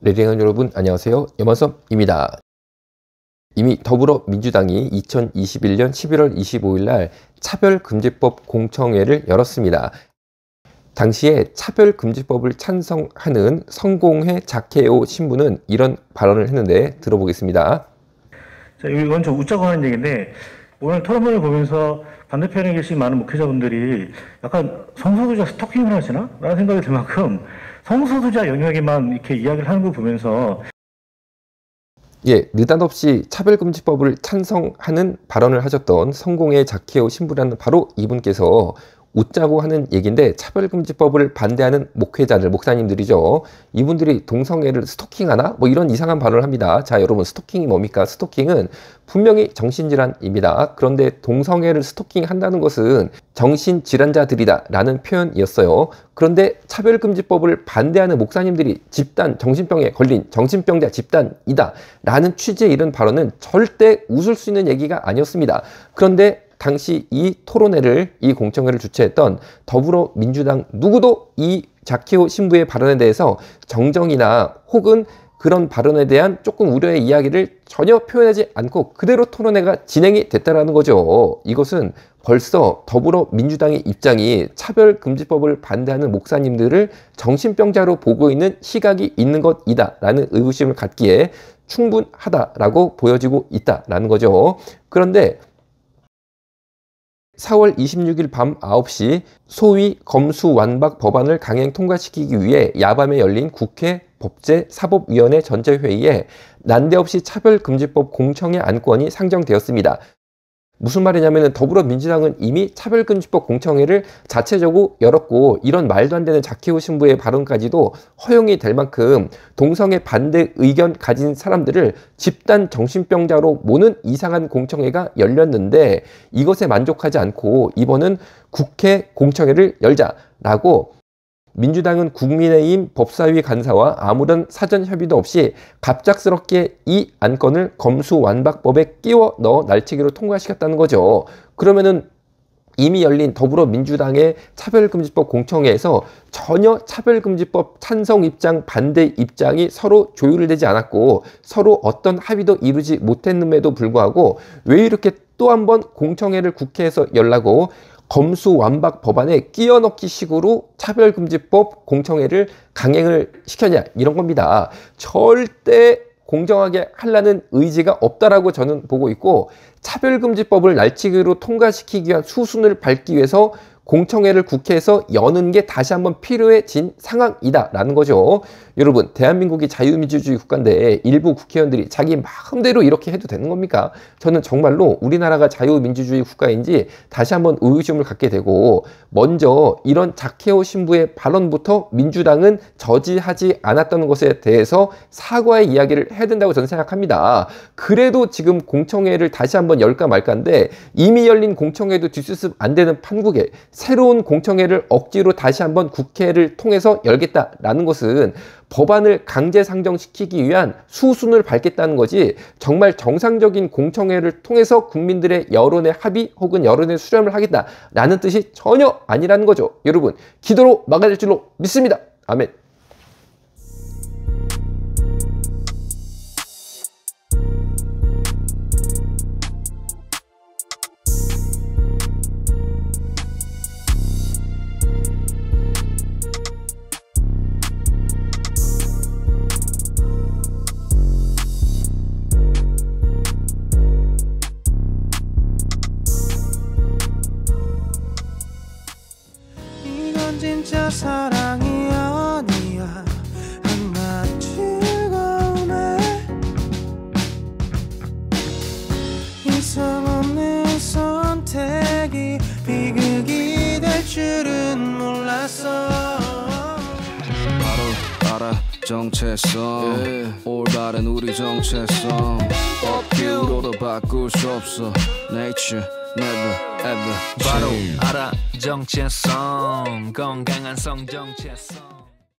레딩한 여러분 안녕하세요. 염원섭입니다. 이미 더불어민주당이 2021년 11월 25일 날 차별금지법 공청회를 열었습니다. 당시에 차별금지법을 찬성하는 성공회 자케오 신부는 이런 발언을 했는데 들어보겠습니다. 자, 이건 좀 웃자고 하는 얘기인데 오늘 토론회를 보면서 반대편에 계신 많은 목회자분들이 약간 성소수자 스토킹을 하시나? 라는 생각이 들 만큼 성소수자 영역에만 이렇게 이야기를 하는 걸 보면서 느닷없이 차별금지법을 찬성하는 발언을 하셨던 성공회 자케오 신부라는 바로 이분께서 웃자고 하는 얘기인데, 차별금지법을 반대하는 목회자들, 목사님들이죠. 이분들이 동성애를 스토킹하나? 뭐 이런 이상한 발언을 합니다. 자, 여러분, 스토킹이 뭡니까? 스토킹은 분명히 정신질환입니다. 그런데 동성애를 스토킹한다는 것은 정신질환자들이다 라는 표현이었어요. 그런데 차별금지법을 반대하는 목사님들이 집단 정신병에 걸린 정신병자 집단이다 라는 취지의 이런 발언은 절대 웃을 수 있는 얘기가 아니었습니다. 그런데 당시 이 토론회를, 이 공청회를 주최했던 더불어민주당 누구도 이 자케오 신부의 발언에 대해서 정정이나 혹은 그런 발언에 대한 조금 우려의 이야기를 전혀 표현하지 않고 그대로 토론회가 진행이 됐다라는 거죠. 이것은 벌써 더불어민주당의 입장이 차별금지법을 반대하는 목사님들을 정신병자로 보고 있는 시각이 있는 것이다 라는 의구심을 갖기에 충분하다라고 보여지고 있다라는 거죠. 그런데 4월 26일 밤 9시 소위 검수완박 법안을 강행 통과시키기 위해 야밤에 열린 국회 법제사법위원회 전체회의에 난데없이 차별금지법 공청회 안건이 상정되었습니다. 무슨 말이냐면 더불어민주당은 이미 차별금지법 공청회를 자체적으로 열었고, 이런 말도 안 되는 자케오 신부의 발언까지도 허용이 될 만큼 동성애 반대 의견 가진 사람들을 집단 정신병자로 모는 이상한 공청회가 열렸는데, 이것에 만족하지 않고 이번은 국회 공청회를 열자라고 민주당은 국민의힘 법사위 간사와 아무런 사전 협의도 없이 갑작스럽게 이 안건을 검수완박법에 끼워 넣어 날치기로 통과시켰다는 거죠. 그러면은 이미 열린 더불어민주당의 차별금지법 공청회에서 전혀 차별금지법 찬성 입장, 반대 입장이 서로 조율되지 않았고 서로 어떤 합의도 이루지 못했음에도 불구하고 왜 이렇게 또 한 번 공청회를 국회에서 열라고 검수완박 법안에 끼워넣기 식으로 차별금지법 공청회를 강행을 시켰냐, 이런 겁니다. 절대 공정하게 하려는 의지가 없다라고 저는 보고 있고, 차별금지법을 날치기로 통과시키기 위한 수순을 밟기 위해서 공청회를 국회에서 여는 게 다시 한번 필요해진 상황이다라는 거죠. 여러분, 대한민국이 자유민주주의 국가인데 일부 국회의원들이 자기 마음대로 이렇게 해도 되는 겁니까? 저는 정말로 우리나라가 자유민주주의 국가인지 다시 한번 의구심을 갖게 되고, 먼저 이런 자케오 신부의 발언부터 민주당은 저지하지 않았다는 것에 대해서 사과의 이야기를 해야 된다고 저는 생각합니다. 그래도 지금 공청회를 다시 한번 열까 말까인데 이미 열린 공청회도 뒷수습 안 되는 판국에 새로운 공청회를 억지로 다시 한번 국회를 통해서 열겠다라는 것은 법안을 강제 상정시키기 위한 수순을 밟겠다는 거지, 정말 정상적인 공청회를 통해서 국민들의 여론의 합의 혹은 여론의 수렴을 하겠다라는 뜻이 전혀 아니라는 거죠. 여러분, 기도로 막아야 될 줄로 믿습니다. 아멘. 진짜 사랑이 아니야. 한낱 즐거움에 이성 없는 선택이 비극이 될 줄은 몰랐어. 바로 알아 정체성, 올바른 우리 정체성. 업뷰로도 바꿀 수 없어. Nature never ever change. 바로 알아 정체성, 건강한 성 정체성.